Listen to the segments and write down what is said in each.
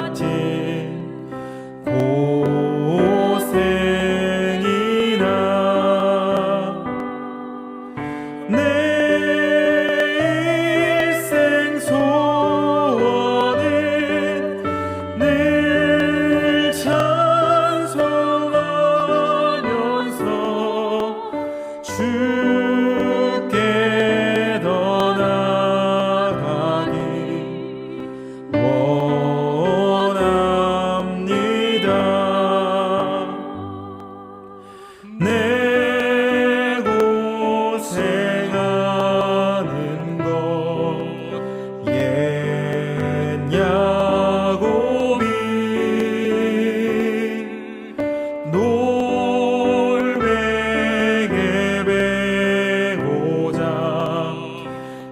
같은 고생이나 내 일생 소원은 늘 찬송하면서 주께 더 나아가기 원합니다. 내 고생하는 것 옛 야곱이 놀베개 베고자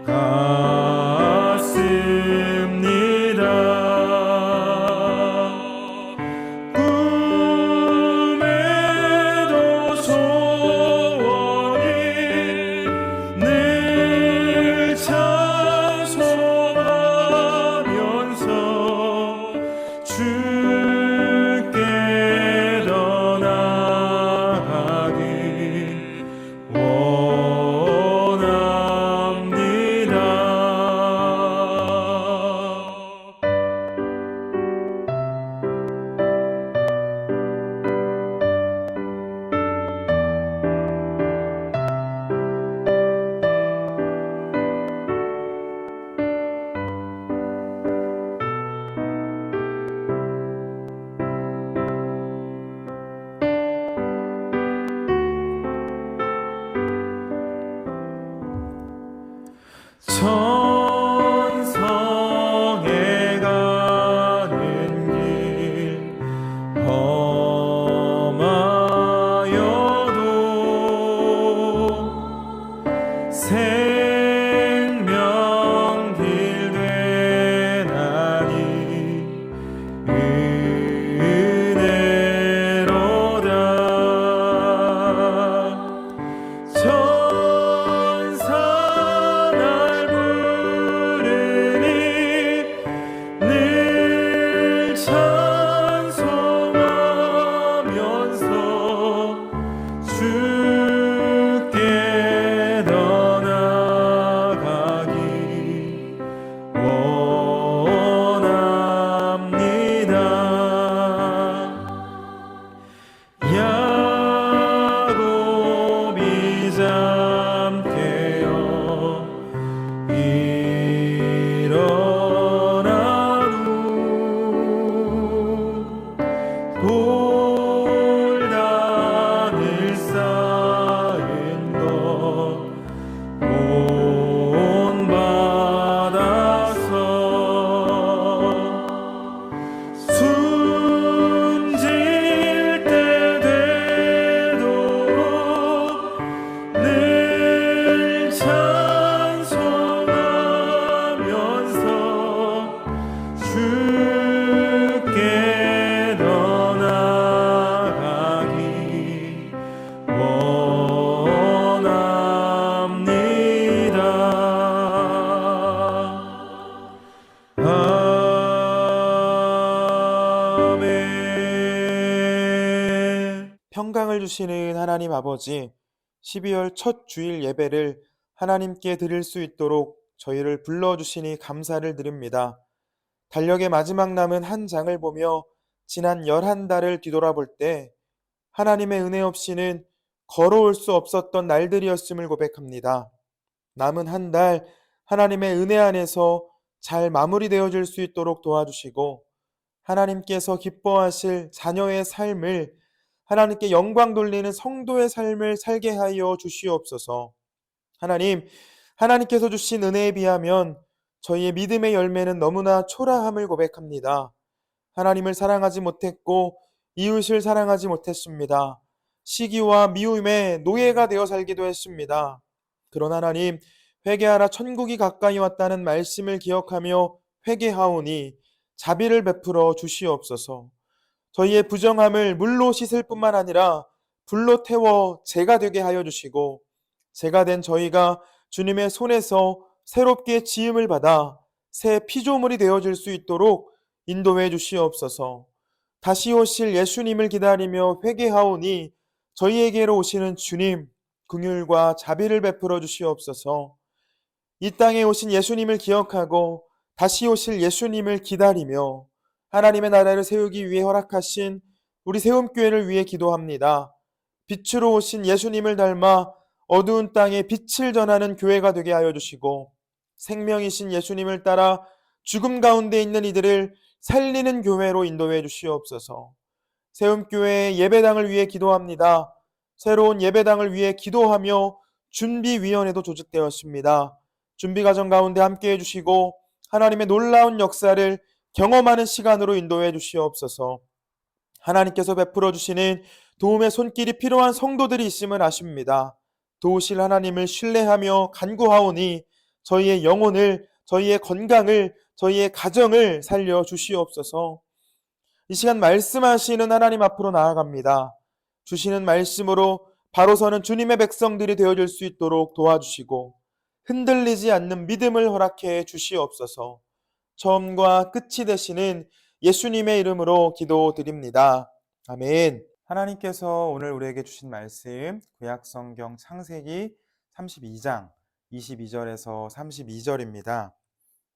갔습니다. 꿈에도 소원이 늘 찬송하면서 주께 더 나아가기 원합니다. 천성에 가는 길 험하여도 생명길 되나니 은혜로다. 천사 날 부르니 늘 찬송하면서 주께 더 나아가기 원합니다. 야곱이 잠깨어 일어나루 돌단을 쌓은 것 본받아서 숨질 때 되도록 늘 찬송하면서 주께 더 나아가기 원합니다. 아멘. 평강을 주시는 하나님 아버지, 12월 첫 주일 예배를 하나님께 드릴 수 있도록 저희를 불러주시니 감사를 드립니다. 달력의 마지막 남은 한 장을 보며 지난 11달을 뒤돌아볼 때 하나님의 은혜 없이는 걸어올 수 없었던 날들이었음을 고백합니다. 남은 한 달 하나님의 은혜 안에서 잘 마무리되어질 수 있도록 도와주시고 하나님께서 기뻐하실 자녀의 삶을, 하나님께 영광 돌리는 성도의 삶을 살게 하여 주시옵소서. 하나님, 하나님께서 주신 은혜에 비하면 저희의 믿음의 열매는 너무나 초라함을 고백합니다. 하나님을 사랑하지 못했고 이웃을 사랑하지 못했습니다. 시기와 미움의 노예가 되어 살기도 했습니다. 그런 하나님, 회개하라 천국이 가까이 왔다는 말씀을 기억하며 회개하오니 자비를 베풀어 주시옵소서. 저희의 부정함을 물로 씻을 뿐만 아니라 불로 태워 재가 되게 하여 주시고, 재가 된 저희가 주님의 손에서 새롭게 지음을 받아 새 피조물이 되어질 수 있도록 인도해 주시옵소서. 다시 오실 예수님을 기다리며 회개하오니 저희에게로 오시는 주님, 긍휼과 자비를 베풀어 주시옵소서. 이 땅에 오신 예수님을 기억하고 다시 오실 예수님을 기다리며 하나님의 나라를 세우기 위해 허락하신 우리 세움교회를 위해 기도합니다. 빛으로 오신 예수님을 닮아 어두운 땅에 빛을 전하는 교회가 되게 하여 주시고 생명이신 예수님을 따라 죽음 가운데 있는 이들을 살리는 교회로 인도해 주시옵소서. 세움교회의 예배당을 위해 기도합니다. 새로운 예배당을 위해 기도하며 준비위원회도 조직되었습니다. 준비과정 가운데 함께해 주시고 하나님의 놀라운 역사를 경험하는 시간으로 인도해 주시옵소서. 하나님께서 베풀어 주시는 도움의 손길이 필요한 성도들이 있음을 아십니다. 도우실 하나님을 신뢰하며 간구하오니 저희의 영혼을, 저희의 건강을, 저희의 가정을 살려 주시옵소서. 이 시간 말씀하시는 하나님 앞으로 나아갑니다. 주시는 말씀으로 바로 서는 주님의 백성들이 되어줄 수 있도록 도와주시고 흔들리지 않는 믿음을 허락해 주시옵소서. 처음과 끝이 되시는 예수님의 이름으로 기도드립니다. 아멘. 하나님께서 오늘 우리에게 주신 말씀 구약성경 창세기 32장 22절에서 32절입니다.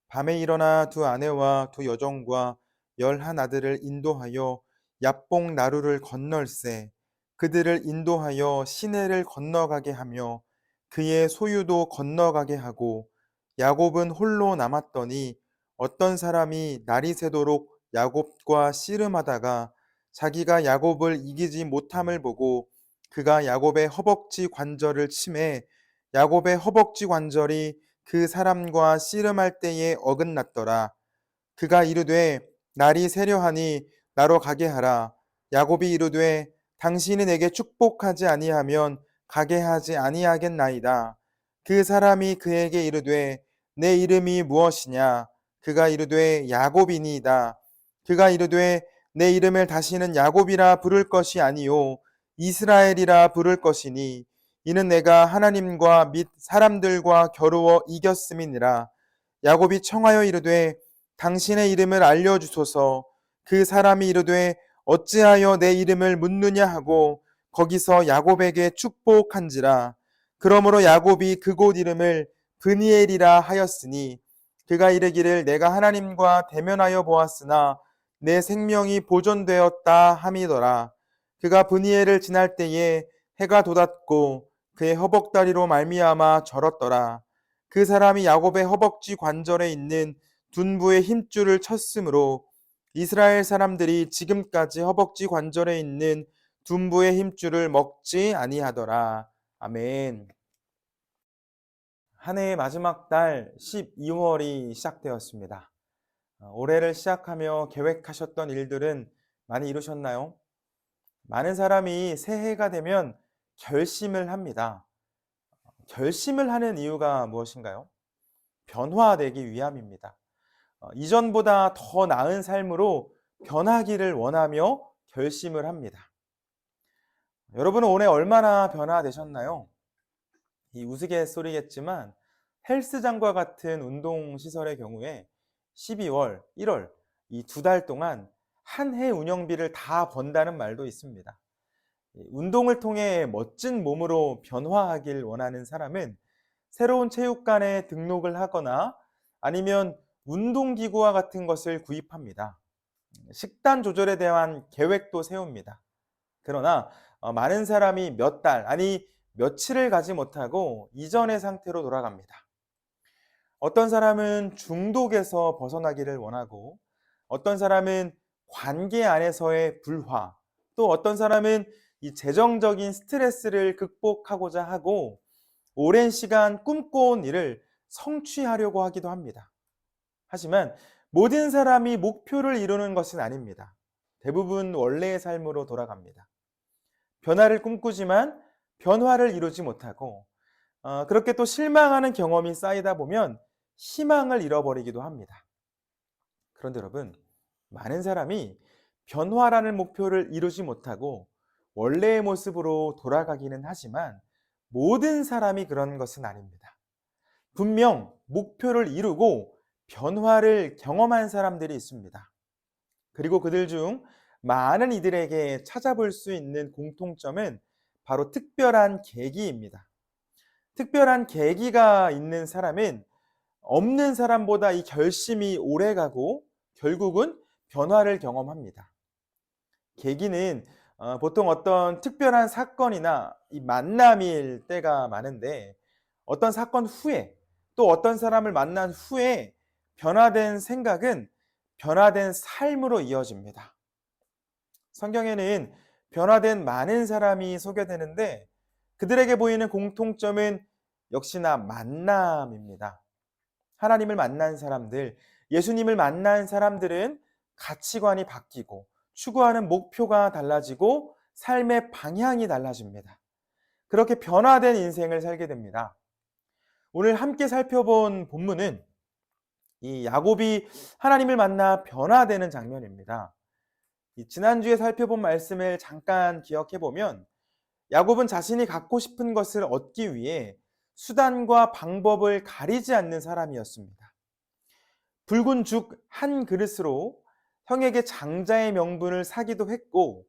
밤에 일어나 두 아내와 두 여종과 11 아들을 인도하여 야복 나루를 건널세 그들을 인도하여 시내를 건너가게 하며 그의 소유도 건너가게 하고 야곱은 홀로 남았더니 어떤 사람이 날이 새도록 야곱과 씨름하다가 자기가 야곱을 이기지 못함을 보고 그가 야곱의 허벅지 관절을 치매 야곱의 허벅지 관절이 그 사람과 씨름할 때에 어긋났더라. 그가 이르되 날이 새려하니 나로 가게 하라. 야곱이 이르되 당신이 내게 축복하지 아니하면 가게 하지 아니하겠나이다. 그 사람이 그에게 이르되 내 이름이 무엇이냐? 그가 이르되 야곱이니이다. 그가 이르되 내 이름을 다시는 야곱이라 부를 것이 아니요 이스라엘이라 부를 것이니 이는 내가 하나님과 및 사람들과 겨루어 이겼음이니라. 야곱이 청하여 이르되 당신의 이름을 알려주소서. 그 사람이 이르되 어찌하여 내 이름을 묻느냐 하고 거기서 야곱에게 축복한지라. 그러므로 야곱이 그곳 이름을 브니엘이라 하였으니 그가 이르기를 내가 하나님과 대면하여 보았으나 내 생명이 보존되었다 함이더라. 그가 브니엘을 지날 때에 해가 돋았고 그의 허벅다리로 말미암아 절었더라. 그 사람이 야곱의 허벅지 관절에 있는 둔부의 힘줄을 쳤으므로 이스라엘 사람들이 지금까지 허벅지 관절에 있는 둔부의 힘줄을 먹지 아니하더라. 아멘. 한 해의 마지막 달 12월이 시작되었습니다. 올해를 시작하며 계획하셨던 일들은 많이 이루셨나요? 많은 사람이 새해가 되면 결심을 합니다. 결심을 하는 이유가 무엇인가요? 변화되기 위함입니다. 이전보다 더 나은 삶으로 변하기를 원하며 결심을 합니다. 여러분은 올해 얼마나 변화되셨나요? 이 우스갯소리겠지만 헬스장과 같은 운동시설의 경우에 12월, 1월 이 2달 동안 한 해 운영비를 다 번다는 말도 있습니다. 운동을 통해 멋진 몸으로 변화하길 원하는 사람은 새로운 체육관에 등록을 하거나 아니면 운동기구와 같은 것을 구입합니다. 식단 조절에 대한 계획도 세웁니다. 그러나 많은 사람이 몇 달, 아니 며칠을 가지 못하고 이전의 상태로 돌아갑니다. 어떤 사람은 중독에서 벗어나기를 원하고 어떤 사람은 관계 안에서의 불화, 또 어떤 사람은 이 재정적인 스트레스를 극복하고자 하고 오랜 시간 꿈꿔온 일을 성취하려고 하기도 합니다. 하지만 모든 사람이 목표를 이루는 것은 아닙니다. 대부분 원래의 삶으로 돌아갑니다. 변화를 꿈꾸지만 변화를 이루지 못하고 그렇게 또 실망하는 경험이 쌓이다 보면 희망을 잃어버리기도 합니다. 그런데 여러분, 많은 사람이 변화라는 목표를 이루지 못하고 원래의 모습으로 돌아가기는 하지만 모든 사람이 그런 것은 아닙니다. 분명 목표를 이루고 변화를 경험한 사람들이 있습니다. 그리고 그들 중 많은 이들에게 찾아볼 수 있는 공통점은 바로 특별한 계기입니다. 특별한 계기가 있는 사람은 없는 사람보다 이 결심이 오래가고 결국은 변화를 경험합니다. 계기는 보통 어떤 특별한 사건이나 이 만남일 때가 많은데, 어떤 사건 후에 또 어떤 사람을 만난 후에 변화된 생각은 변화된 삶으로 이어집니다. 성경에는 변화된 많은 사람이 소개되는데, 그들에게 보이는 공통점은 역시나 만남입니다. 하나님을 만난 사람들, 예수님을 만난 사람들은 가치관이 바뀌고 추구하는 목표가 달라지고 삶의 방향이 달라집니다. 그렇게 변화된 인생을 살게 됩니다. 오늘 함께 살펴본 본문은 이 야곱이 하나님을 만나 변화되는 장면입니다. 지난주에 살펴본 말씀을 잠깐 기억해 보면, 야곱은 자신이 갖고 싶은 것을 얻기 위해 수단과 방법을 가리지 않는 사람이었습니다. 붉은 죽 한 그릇으로 형에게 장자의 명분을 사기도 했고,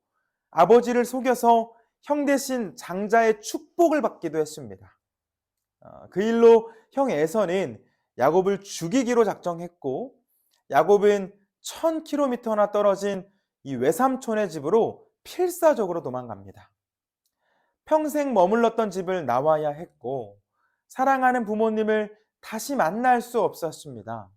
아버지를 속여서 형 대신 장자의 축복을 받기도 했습니다. 그 일로 형 에서는 야곱을 죽이기로 작정했고, 야곱은 1000km나 떨어진 이 외삼촌의 집으로 필사적으로 도망갑니다. 평생 머물렀던 집을 나와야 했고, 사랑하는 부모님을 다시 만날 수 없었습니다.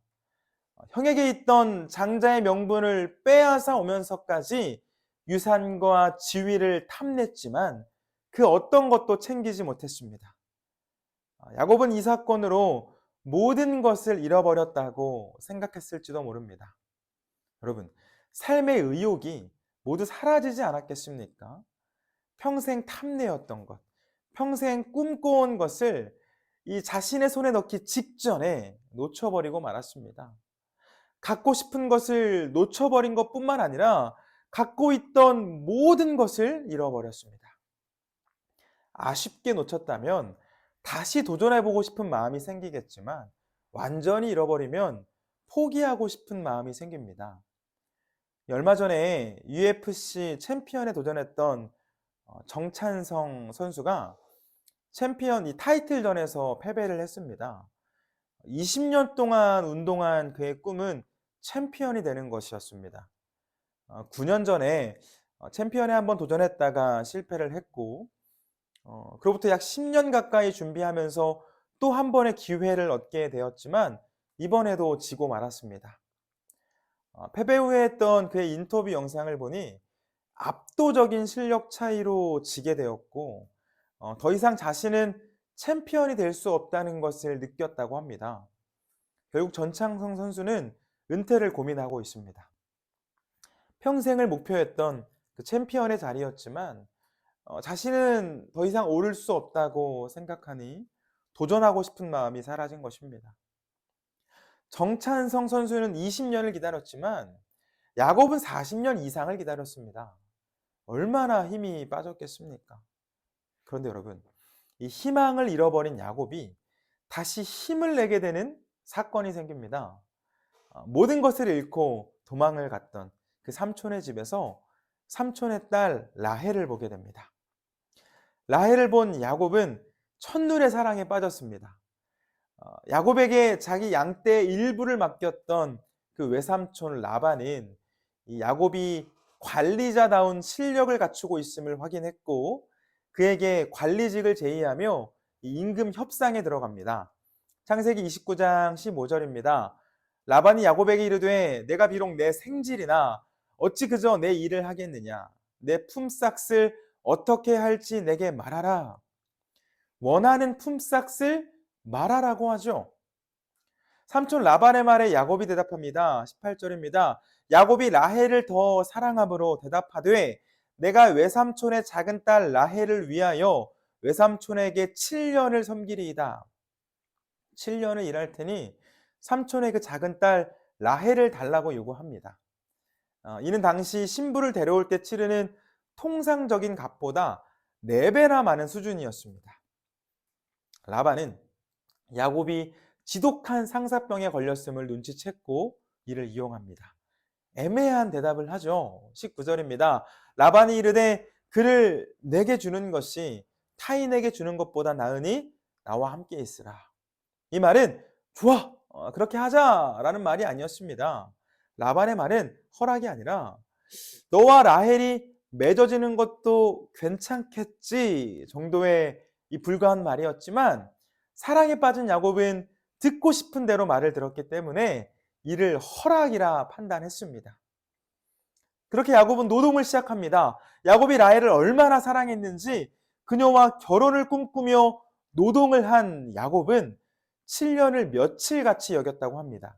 형에게 있던 장자의 명분을 빼앗아 오면서까지 유산과 지위를 탐냈지만 그 어떤 것도 챙기지 못했습니다. 야곱은 이 사건으로 모든 것을 잃어버렸다고 생각했을지도 모릅니다. 여러분, 삶의 의욕이 모두 사라지지 않았겠습니까? 평생 탐내었던 것, 평생 꿈꿔온 것을 이 자신의 손에 넣기 직전에 놓쳐버리고 말았습니다. 갖고 싶은 것을 놓쳐버린 것뿐만 아니라 갖고 있던 모든 것을 잃어버렸습니다. 아쉽게 놓쳤다면 다시 도전해보고 싶은 마음이 생기겠지만, 완전히 잃어버리면 포기하고 싶은 마음이 생깁니다. 얼마 전에 UFC 챔피언에 도전했던 정찬성 선수가 챔피언 이 타이틀전에서 패배를 했습니다. 20년 동안 운동한 그의 꿈은 챔피언이 되는 것이었습니다. 9년 전에 챔피언에 한번 도전했다가 실패를 했고, 그로부터 약 10년 가까이 준비하면서 또 한 번의 기회를 얻게 되었지만 이번에도 지고 말았습니다. 패배 후에 했던 그의 인터뷰 영상을 보니 압도적인 실력 차이로 지게 되었고, 더 이상 자신은 챔피언이 될 수 없다는 것을 느꼈다고 합니다. 결국 전창성 선수는 은퇴를 고민하고 있습니다. 평생을 목표했던 그 챔피언의 자리였지만 자신은 더 이상 오를 수 없다고 생각하니 도전하고 싶은 마음이 사라진 것입니다. 정찬성 선수는 20년을 기다렸지만 야곱은 40년 이상을 기다렸습니다. 얼마나 힘이 빠졌겠습니까? 그런데 여러분, 이 희망을 잃어버린 야곱이 다시 힘을 내게 되는 사건이 생깁니다. 모든 것을 잃고 도망을 갔던 그 삼촌의 집에서 삼촌의 딸 라헬을 보게 됩니다. 라헬을 본 야곱은 첫눈에 사랑에 빠졌습니다. 야곱에게 자기 양떼의 일부를 맡겼던 그 외삼촌 라반은 이 야곱이 관리자다운 실력을 갖추고 있음을 확인했고, 그에게 관리직을 제의하며 이 임금 협상에 들어갑니다. 창세기 29장 15절입니다. 라반이 야곱에게 이르되 내가 비록 내 생질이나 어찌 그저 내 일을 하겠느냐. 내 품삯을 어떻게 할지 내게 말하라. 원하는 품삯을 말하라고 하죠. 삼촌 라반의 말에 야곱이 대답합니다. 18절입니다. 야곱이 라헬을 더 사랑함으로 대답하되 내가 외삼촌의 작은 딸 라헬을 위하여 외삼촌에게 7년을 섬기리이다. 7년을 일할 테니 삼촌의 그 작은 딸 라헬을 달라고 요구합니다. 이는 당시 신부를 데려올 때 치르는 통상적인 값보다 4배나 많은 수준이었습니다. 라반은 야곱이 지독한 상사병에 걸렸음을 눈치챘고 이를 이용합니다. 애매한 대답을 하죠. 19절입니다. 라반이 이르되 그를 내게 주는 것이 타인에게 주는 것보다 나으니 나와 함께 있으라. 이 말은 좋아, 그렇게 하자라는 말이 아니었습니다. 라반의 말은 허락이 아니라 너와 라헬이 맺어지는 것도 괜찮겠지 정도의 이 불과한 말이었지만 사랑에 빠진 야곱은 듣고 싶은 대로 말을 들었기 때문에 이를 허락이라 판단했습니다. 그렇게 야곱은 노동을 시작합니다. 야곱이 라헬을 얼마나 사랑했는지 그녀와 결혼을 꿈꾸며 노동을 한 야곱은 7년을 며칠같이 여겼다고 합니다.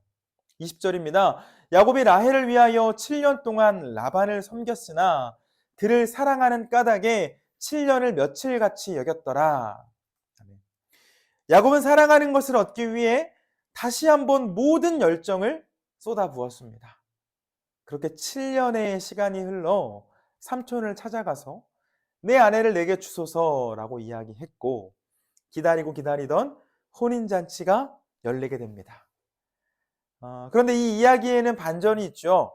20절입니다. 야곱이 라헬을 위하여 7년 동안 라반을 섬겼으나 그를 사랑하는 까닭에 7년을 며칠같이 여겼더라. 야곱은 사랑하는 것을 얻기 위해 다시 한번 모든 열정을 쏟아부었습니다. 그렇게 7년의 시간이 흘러 삼촌을 찾아가서 내 아내를 내게 주소서라고 이야기했고 기다리고 기다리던 혼인잔치가 열리게 됩니다. 그런데 이 이야기에는 반전이 있죠.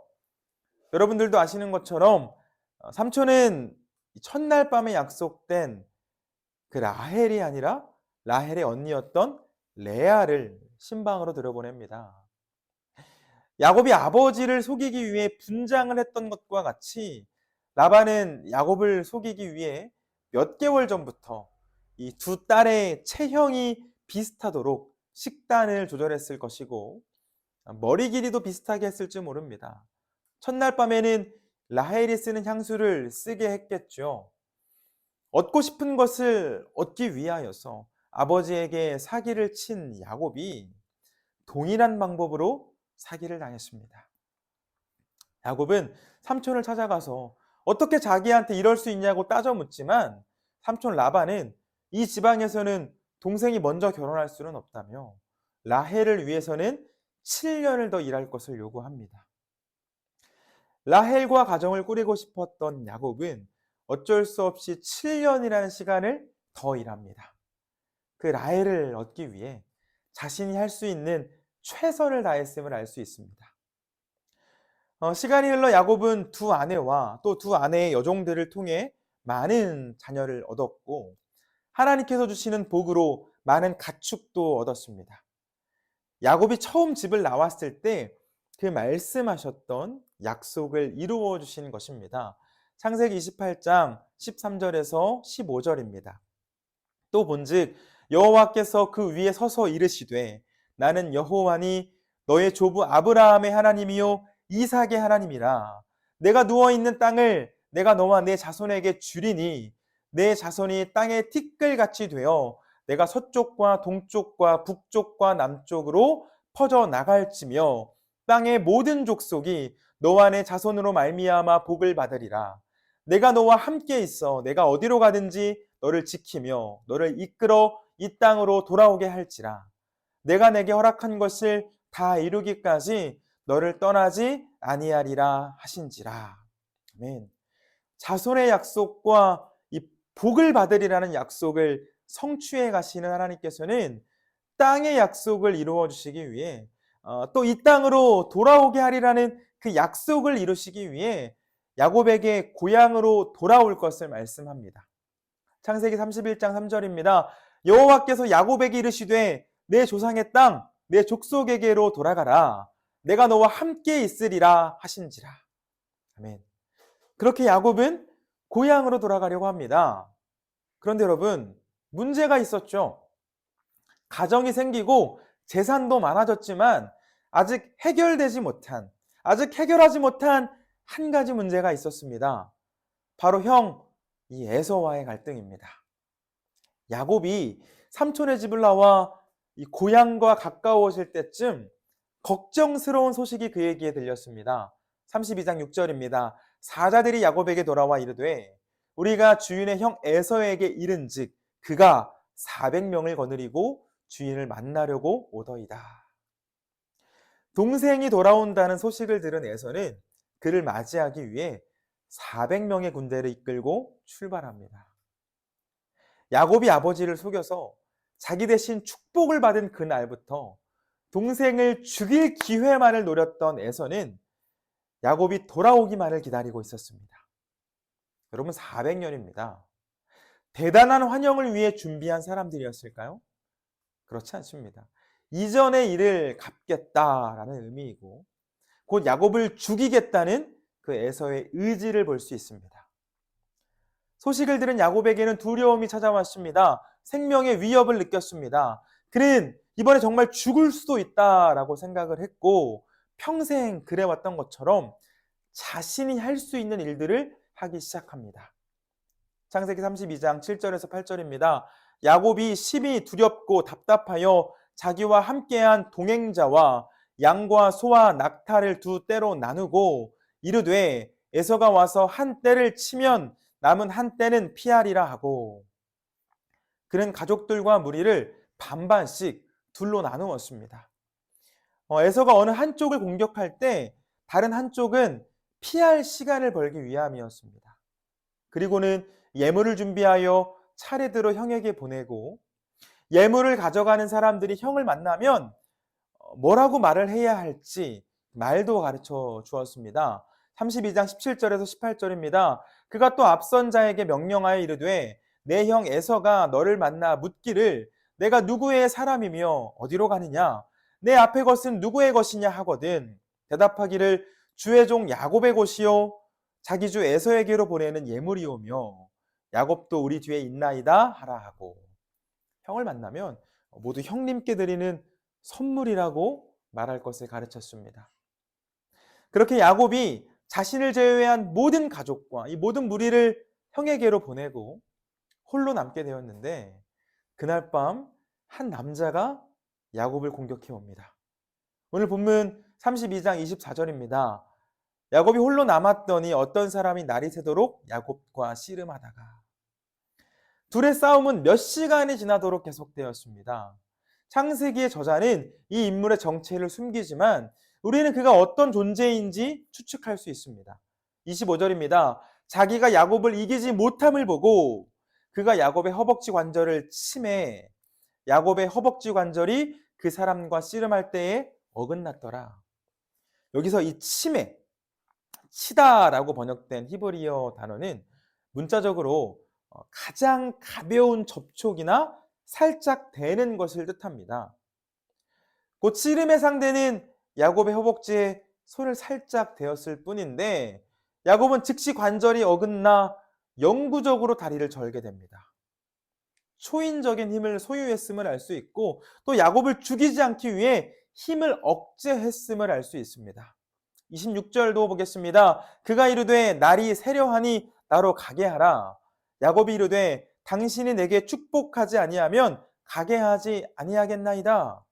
여러분들도 아시는 것처럼 삼촌은 첫날 밤에 약속된 그 라헬이 아니라 라헬의 언니였던 레아를 신방으로 들여보냅니다. 야곱이 아버지를 속이기 위해 분장을 했던 것과 같이 라반은 야곱을 속이기 위해 몇 개월 전부터 이 두 딸의 체형이 비슷하도록 식단을 조절했을 것이고 머리 길이도 비슷하게 했을지 모릅니다. 첫날 밤에는 라헬이 쓰는 향수를 쓰게 했겠죠. 얻고 싶은 것을 얻기 위하여서 아버지에게 사기를 친 야곱이 동일한 방법으로 사기를 당했습니다. 야곱은 삼촌을 찾아가서 어떻게 자기한테 이럴 수 있냐고 따져 묻지만 삼촌 라반은 이 지방에서는 동생이 먼저 결혼할 수는 없다며 라헬을 위해서는 7년을 더 일할 것을 요구합니다. 라헬과 가정을 꾸리고 싶었던 야곱은 어쩔 수 없이 7년이라는 시간을 더 일합니다. 그 라헬을 얻기 위해 자신이 할 수 있는 최선을 다했음을 알 수 있습니다. 시간이 흘러 야곱은 두 아내와 또 두 아내의 여종들을 통해 많은 자녀를 얻었고 하나님께서 주시는 복으로 많은 가축도 얻었습니다. 야곱이 처음 집을 나왔을 때 그 말씀하셨던 약속을 이루어 주신 것입니다. 창세기 28장 13절에서 15절입니다. 또 본즉 여호와께서 그 위에 서서 이르시되 나는 여호와니 너의 조부 아브라함의 하나님이요 이삭의 하나님이라. 내가 누워있는 땅을 내가 너와 내 자손에게 주리니 내 자손이 땅의 티끌같이 되어 내가 서쪽과 동쪽과 북쪽과 남쪽으로 퍼져 나갈지며 땅의 모든 족속이 너와 내 자손으로 말미암아 복을 받으리라. 내가 너와 함께 있어 내가 어디로 가든지 너를 지키며 너를 이끌어 이 땅으로 돌아오게 할지라. 내가 내게 허락한 것을 다 이루기까지 너를 떠나지 아니하리라 하신지라. 아멘. 자손의 약속과 이 복을 받으리라는 약속을 성취해 가시는 하나님께서는 땅의 약속을 이루어 주시기 위해 또 이 땅으로 돌아오게 하리라는 그 약속을 이루시기 위해 야곱에게 고향으로 돌아올 것을 말씀합니다. 창세기 31장 3절입니다. 여호와께서 야곱에게 이르시되 내 조상의 땅, 내 족속에게로 돌아가라. 내가 너와 함께 있으리라 하신지라. 아멘. 그렇게 야곱은 고향으로 돌아가려고 합니다. 그런데 여러분, 문제가 있었죠. 가정이 생기고 재산도 많아졌지만 아직 해결하지 못한 한 가지 문제가 있었습니다. 바로 이 에서와의 갈등입니다. 야곱이 삼촌의 집을 나와 이 고향과 가까워질 때쯤 걱정스러운 소식이 그에게 들렸습니다. 32장 6절입니다. 사자들이 야곱에게 돌아와 이르되 우리가 주인의 형 에서에게 이른즉 그가 400명을 거느리고 주인을 만나려고 오더이다. 동생이 돌아온다는 소식을 들은 에서는 그를 맞이하기 위해 400명의 군대를 이끌고 출발합니다. 야곱이 아버지를 속여서 자기 대신 축복을 받은 그날부터 동생을 죽일 기회만을 노렸던 에서는 야곱이 돌아오기만을 기다리고 있었습니다. 여러분 400년입니다. 대단한 환영을 위해 준비한 사람들이었을까요? 그렇지 않습니다. 이전의 일을 갚겠다라는 의미이고 곧 야곱을 죽이겠다는 그 에서의 의지를 볼 수 있습니다. 소식을 들은 야곱에게는 두려움이 찾아왔습니다. 생명의 위협을 느꼈습니다. 그는 이번에 정말 죽을 수도 있다라고 생각을 했고 평생 그래왔던 것처럼 자신이 할 수 있는 일들을 하기 시작합니다. 창세기 32장 7절에서 8절입니다. 야곱이 심히 두렵고 답답하여 자기와 함께한 동행자와 양과 소와 낙타를 두 떼로 나누고 이르되 에서가 와서 한 떼를 치면 남은 한 떼는 피하리라 하고 그는 가족들과 무리를 반반씩 둘로 나누었습니다. 에서가 어느 한쪽을 공격할 때 다른 한쪽은 피할 시간을 벌기 위함이었습니다. 그리고는 예물을 준비하여 차례대로 형에게 보내고 예물을 가져가는 사람들이 형을 만나면 뭐라고 말을 해야 할지 말도 가르쳐 주었습니다. 32장 17절에서 18절입니다. 그가 또 앞선 자에게 명령하여 이르되 내 형 에서가 너를 만나 묻기를 내가 누구의 사람이며 어디로 가느냐 내 앞의 것은 누구의 것이냐 하거든 대답하기를 주의 종 야곱의 것이요 자기 주 에서에게로 보내는 예물이오며 야곱도 우리 뒤에 있나이다 하라 하고 형을 만나면 모두 형님께 드리는 선물이라고 말할 것을 가르쳤습니다. 그렇게 야곱이 자신을 제외한 모든 가족과 이 모든 무리를 형에게로 보내고 홀로 남게 되었는데 그날 밤 한 남자가 야곱을 공격해 옵니다. 오늘 본문 32장 24절입니다. 야곱이 홀로 남았더니 어떤 사람이 날이 새도록 야곱과 씨름하다가 둘의 싸움은 몇 시간이 지나도록 계속되었습니다. 창세기의 저자는 이 인물의 정체를 숨기지만 우리는 그가 어떤 존재인지 추측할 수 있습니다. 25절입니다. 자기가 야곱을 이기지 못함을 보고 그가 야곱의 허벅지 관절을 치매 야곱의 허벅지 관절이 그 사람과 씨름할 때에 어긋났더라. 여기서 이 치매, 치다라고 번역된 히브리어 단어는 문자적으로 가장 가벼운 접촉이나 살짝 대는 것을 뜻합니다. 곧 씨름의 상대는 야곱의 허벅지에 손을 살짝 대었을 뿐인데 야곱은 즉시 관절이 어긋나 영구적으로 다리를 절게 됩니다. 초인적인 힘을 소유했음을 알 수 있고 또 야곱을 죽이지 않기 위해 힘을 억제했음을 알 수 있습니다. 26절도 보겠습니다. 그가 이르되 날이 새려하니 나로 가게 하라. 야곱이 이르되 당신이 내게 축복하지 아니하면 가게 하지 아니하겠나이다.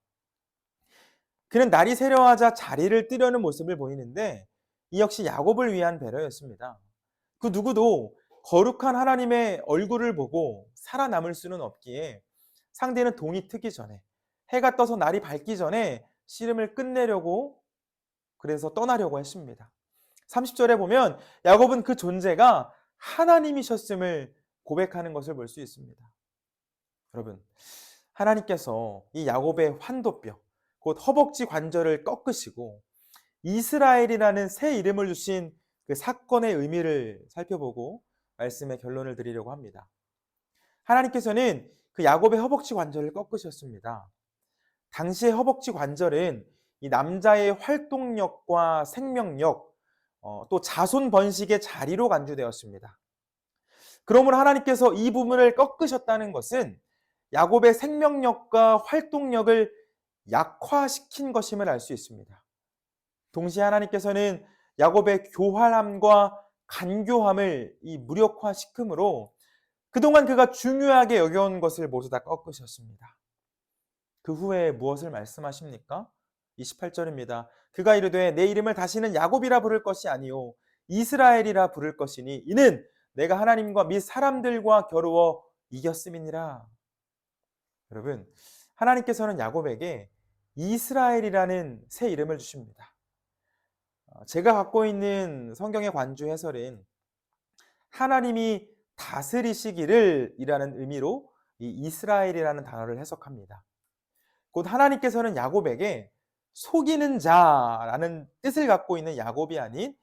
그는 날이 새려하자 자리를 뜨려는 모습을 보이는데 이 역시 야곱을 위한 배려였습니다. 그 누구도 거룩한 하나님의 얼굴을 보고 살아남을 수는 없기에 상대는 동이 트기 전에 해가 떠서 날이 밝기 전에 씨름을 끝내려고 그래서 떠나려고 했습니다. 30절에 보면 야곱은 그 존재가 하나님이셨음을 고백하는 것을 볼 수 있습니다. 여러분, 하나님께서 이 야곱의 환도뼈, 곧 허벅지 관절을 꺾으시고 이스라엘이라는 새 이름을 주신 그 사건의 의미를 살펴보고 말씀의 결론을 드리려고 합니다. 하나님께서는 그 야곱의 허벅지 관절을 꺾으셨습니다. 당시의 허벅지 관절은 이 남자의 활동력과 생명력, 또 자손 번식의 자리로 간주되었습니다. 그러므로 하나님께서 이 부분을 꺾으셨다는 것은 야곱의 생명력과 활동력을 약화시킨 것임을 알 수 있습니다. 동시에 하나님께서는 야곱의 교활함과 간교함을 이 무력화시킴으로 그동안 그가 중요하게 여겨온 것을 모두 다 꺾으셨습니다. 그 후에 무엇을 말씀하십니까? 28절입니다. 그가 이르되 내 이름을 다시는 야곱이라 부를 것이 아니요 이스라엘이라 부를 것이니 이는 내가 하나님과 및 사람들과 겨루어 이겼음이니라. 여러분, 하나님께서는 야곱에게 이스라엘이라는 새 이름을 주십니다. 제가 갖고 있는 성경의 관주 해설은 하나님이 다스리시기를 이라는 의미로 이 이스라엘이라는 단어를 해석합니다. 곧 하나님께서는 야곱에게 속이는 자라는 뜻을 갖고 있는 야곱이 아닌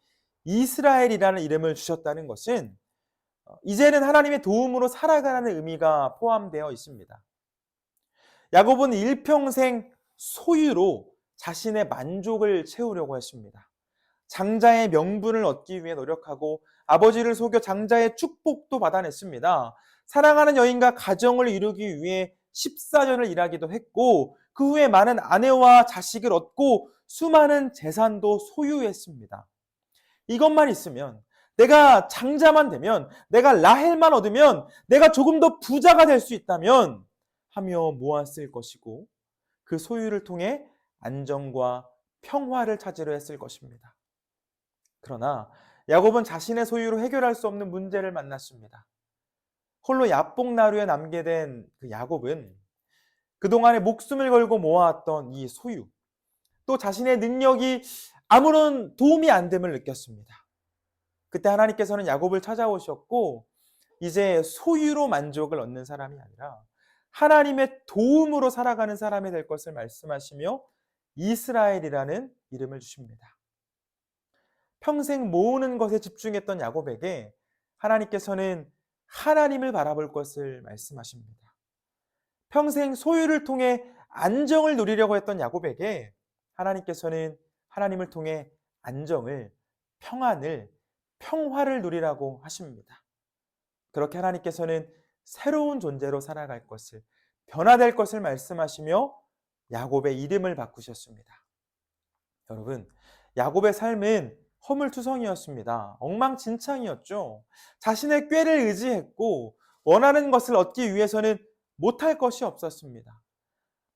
이스라엘이라는 이름을 주셨다는 것은 이제는 하나님의 도움으로 살아가라는 의미가 포함되어 있습니다. 야곱은 일평생 소유로 자신의 만족을 채우려고 했습니다. 장자의 명분을 얻기 위해 노력하고 아버지를 속여 장자의 축복도 받아냈습니다. 사랑하는 여인과 가정을 이루기 위해 14년을 일하기도 했고 그 후에 많은 아내와 자식을 얻고 수많은 재산도 소유했습니다. 이것만 있으면, 내가 장자만 되면, 내가 라헬만 얻으면 내가 조금 더 부자가 될 수 있다면 하며 모았을 것이고 그 소유를 통해 안정과 평화를 찾으려 했을 것입니다. 그러나 야곱은 자신의 소유로 해결할 수 없는 문제를 만났습니다. 홀로 야복나루에 남게 된 그 야곱은 그동안에 목숨을 걸고 모아왔던 이 소유, 또 자신의 능력이 아무런 도움이 안 됨을 느꼈습니다. 그때 하나님께서는 야곱을 찾아오셨고 이제 소유로 만족을 얻는 사람이 아니라 하나님의 도움으로 살아가는 사람이 될 것을 말씀하시며 이스라엘이라는 이름을 주십니다. 평생 모으는 것에 집중했던 야곱에게 하나님께서는 하나님을 바라볼 것을 말씀하십니다. 평생 소유를 통해 안정을 누리려고 했던 야곱에게 하나님께서는 하나님을 통해 안정을, 평안을, 평화를 누리라고 하십니다. 그렇게 하나님께서는 새로운 존재로 살아갈 것을, 변화될 것을 말씀하시며 야곱의 이름을 바꾸셨습니다. 여러분, 야곱의 삶은 허물투성이었습니다. 엉망진창이었죠. 자신의 꾀를 의지했고 원하는 것을 얻기 위해서는 못할 것이 없었습니다.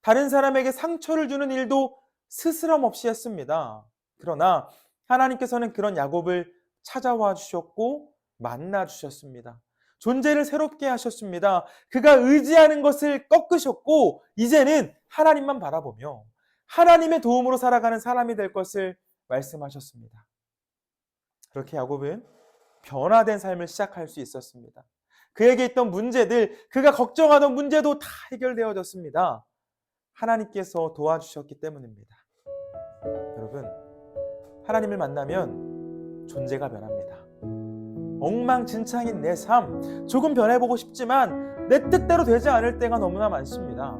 다른 사람에게 상처를 주는 일도 스스럼 없이 했습니다. 그러나 하나님께서는 그런 야곱을 찾아와 주셨고 만나 주셨습니다. 존재를 새롭게 하셨습니다. 그가 의지하는 것을 꺾으셨고 이제는 하나님만 바라보며 하나님의 도움으로 살아가는 사람이 될 것을 말씀하셨습니다. 그렇게 야곱은 변화된 삶을 시작할 수 있었습니다. 그에게 있던 문제들, 그가 걱정하던 문제도 다 해결되어졌습니다. 하나님께서 도와주셨기 때문입니다. 여러분, 하나님을 만나면 존재가 변합니다. 엉망진창인 내 삶, 조금 변해보고 싶지만 내 뜻대로 되지 않을 때가 너무나 많습니다.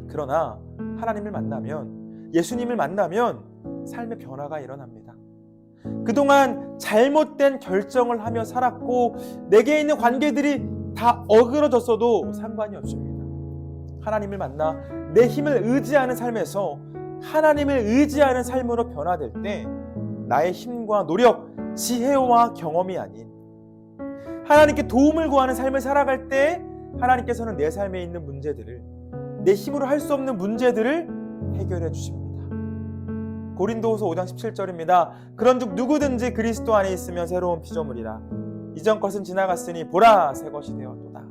그러나 하나님을 만나면, 예수님을 만나면 삶의 변화가 일어납니다. 그동안 잘못된 결정을 하며 살았고 내게 있는 관계들이 다 어그러졌어도 상관이 없습니다. 하나님을 만나 내 힘을 의지하는 삶에서 하나님을 의지하는 삶으로 변화될 때 나의 힘과 노력, 지혜와 경험이 아닌 하나님께 도움을 구하는 삶을 살아갈 때 하나님께서는 내 삶에 있는 문제들을, 내 힘으로 할 수 없는 문제들을 해결해 주십니다. 고린도후서 5장 17절입니다. 그런즉 누구든지 그리스도 안에 있으면 새로운 피조물이라. 이전 것은 지나갔으니 보라 새 것이 되었도다.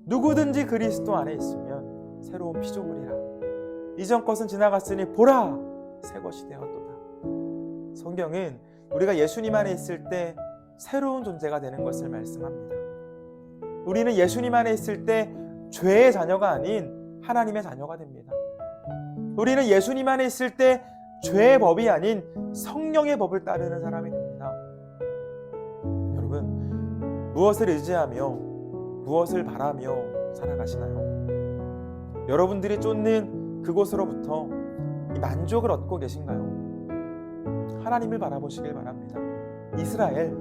누구든지 그리스도 안에 있으면 새로운 피조물이라. 이전 것은 지나갔으니 보라 새 것이 되었도다. 성경은 우리가 예수님 안에 있을 때 새로운 존재가 되는 것을 말씀합니다. 우리는 예수님 안에 있을 때 죄의 자녀가 아닌 하나님의 자녀가 됩니다. 우리는 예수님 안에 있을 때 죄의 법이 아닌 성령의 법을 따르는 사람이 됩니다. 여러분, 무엇을 의지하며 무엇을 바라며 살아가시나요? 여러분들이 쫓는 그곳으로부터 이 만족을 얻고 계신가요? 하나님을 바라보시길 바랍니다. 이스라엘,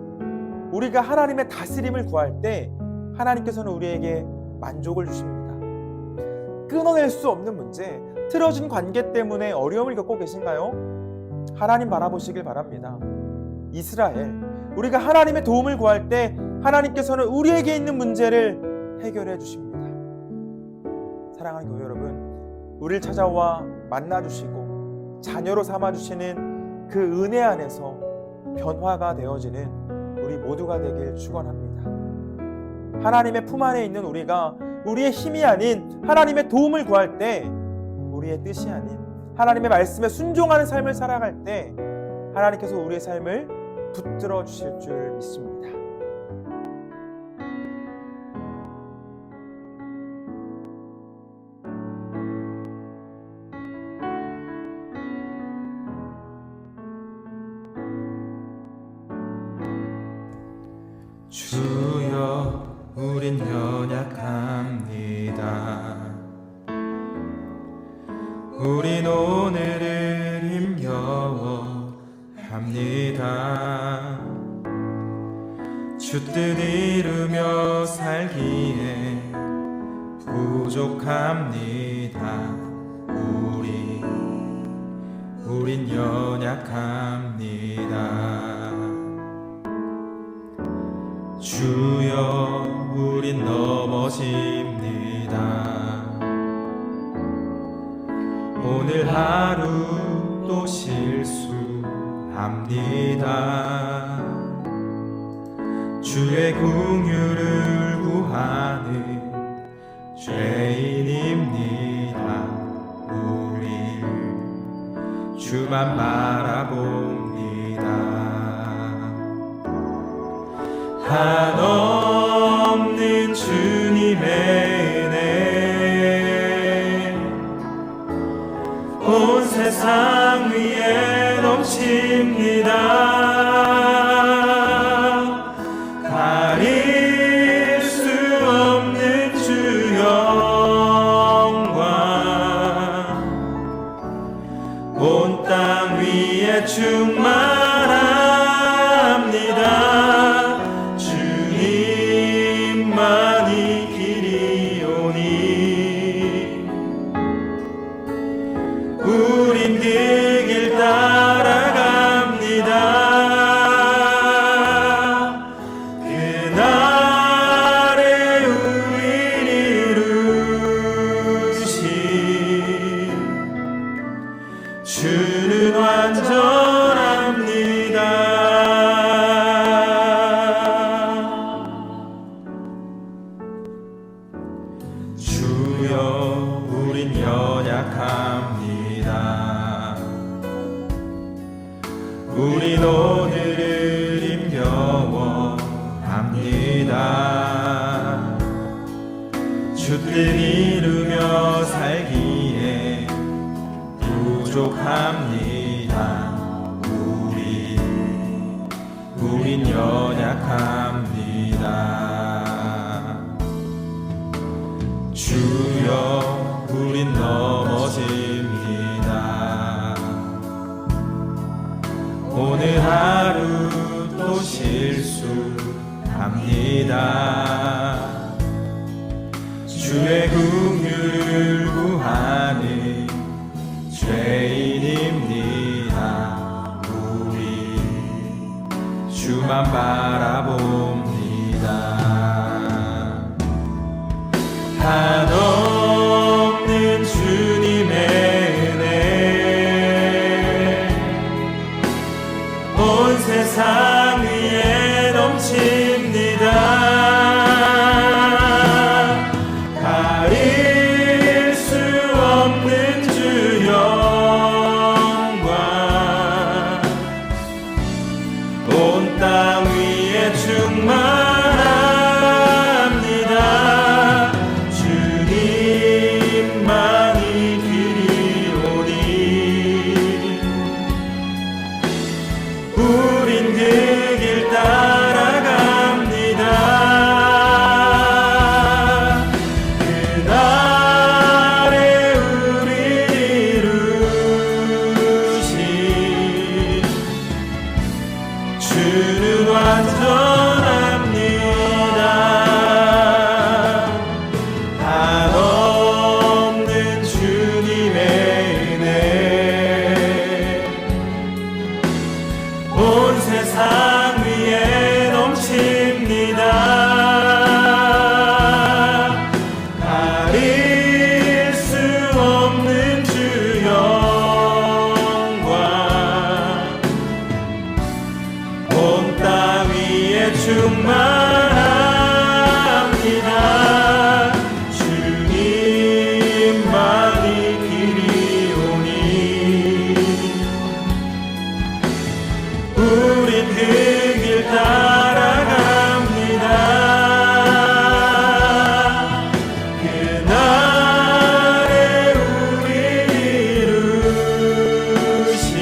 우리가 하나님의 다스림을 구할 때 하나님께서는 우리에게 만족을 주십니다. 끊어낼 수 없는 문제, 틀어진 관계 때문에 어려움을 겪고 계신가요? 하나님 바라보시길 바랍니다. 이스라엘, 우리가 하나님의 도움을 구할 때 하나님께서는 우리에게 있는 문제를 해결해 주십니다. 사랑하는 교회 여러분, 우리를 찾아와 만나주시고 자녀로 삼아주시는 그 은혜 안에서 변화가 되어지는 우리 모두가 되길 축원합니다. 하나님의 품 안에 있는 우리가 우리의 힘이 아닌 하나님의 도움을 구할 때, 우리의 뜻이 아닌 하나님의 말씀에 순종하는 삶을 살아갈 때 하나님께서 우리의 삶을 붙들어 주실 줄 믿습니다. 주여 우린 연약합니다. 우린 오늘을 힘겨워합니다. 주 뜻 이루며 살기에 부족합니다. 우린 연약합니다. 주여 우린 넘어집니다. 오늘 하루 또 실수합니다. 주의 긍휼을 구하는 죄인입니다. 우리 주만 바라봅니다. 한없는 주님의 은혜 온 세상 위에 넘칩니다. 가릴 수 없는 주 영광 온 땅 위에 충만합니다. 주님만이 길이오니 우린 그 길 따라갑니다. 그날에 우릴 이루신 주는 완전합니다. 주여 우린 연약합니다. 우린 오늘을 힘겨워합니다. 주 뜻 이루며 살기에 부족합니다. 우린 연약합니다. 주여 우린 넘어집니다. 오늘 하루 또 실수합니다. 주의 긍휼을 구하는 죄인입니다. 우리 주만 바라봅니다. 한없는 주님의 은혜 온 세상 위에 넘칩니다. 가릴 수 없는 주 영광 온 땅 위에 충만합니다. 주님만이 길이오니 우린 그 길 따라갑니다. 그날에 우릴 이루신 주는 완전합니다. 한없는 주님의 은혜 온 세상 위에 넘칩니다. 가릴 수 없는 주 영광 온 땅 위에 충만합니다. 주님만이 길이오니 우린 그 길 따라갑니다. 그날에 우릴 이루신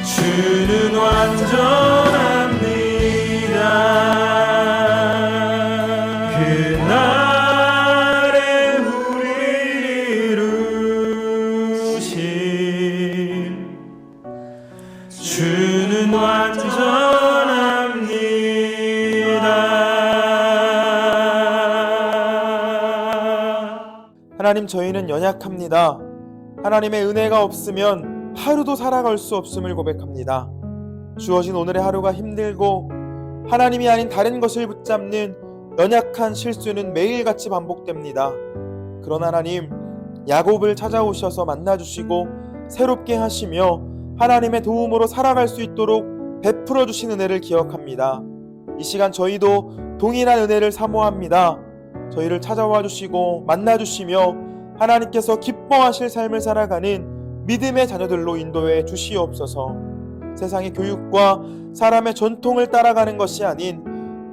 주는 완전합니다. 하나님, 저희는 연약합니다. 하나님의 은혜가 없으면 하루도 살아갈 수 없음을 고백합니다. 주어진 오늘의 하루가 힘들고 하나님이 아닌 다른 것을 붙잡는 연약한 실수는 매일같이 반복됩니다. 그러나 하나님, 야곱을 찾아오셔서 만나주시고 새롭게 하시며 하나님의 도움으로 살아갈 수 있도록 베풀어 주신 은혜를 기억합니다. 이 시간 저희도 동일한 은혜를 사모합니다. 저희를 찾아와 주시고 만나 주시며 하나님께서 기뻐하실 삶을 살아가는 믿음의 자녀들로 인도해 주시옵소서. 세상의 교육과 사람의 전통을 따라가는 것이 아닌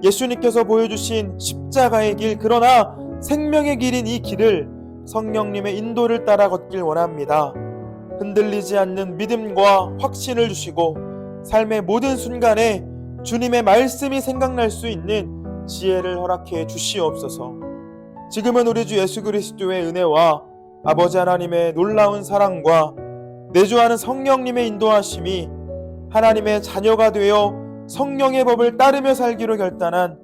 예수님께서 보여주신 십자가의 길, 그러나 생명의 길인 이 길을 성령님의 인도를 따라 걷길 원합니다. 흔들리지 않는 믿음과 확신을 주시고 삶의 모든 순간에 주님의 말씀이 생각날 수 있는 지혜를 허락해 주시옵소서. 지금은 우리 주 예수 그리스도의 은혜와 아버지 하나님의 놀라운 사랑과 내주하는 성령님의 인도하심이 하나님의 자녀가 되어 성령의 법을 따르며 살기로 결단한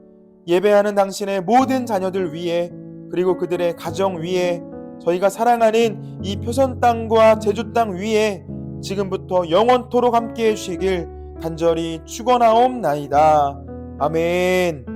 예배하는 당신의 모든 자녀들 위에, 그리고 그들의 가정 위에, 저희가 사랑하는 이 표선 땅과 제주 땅 위에 지금부터 영원토록 함께해 주시길 간절히 축원하옵나이다. 아멘.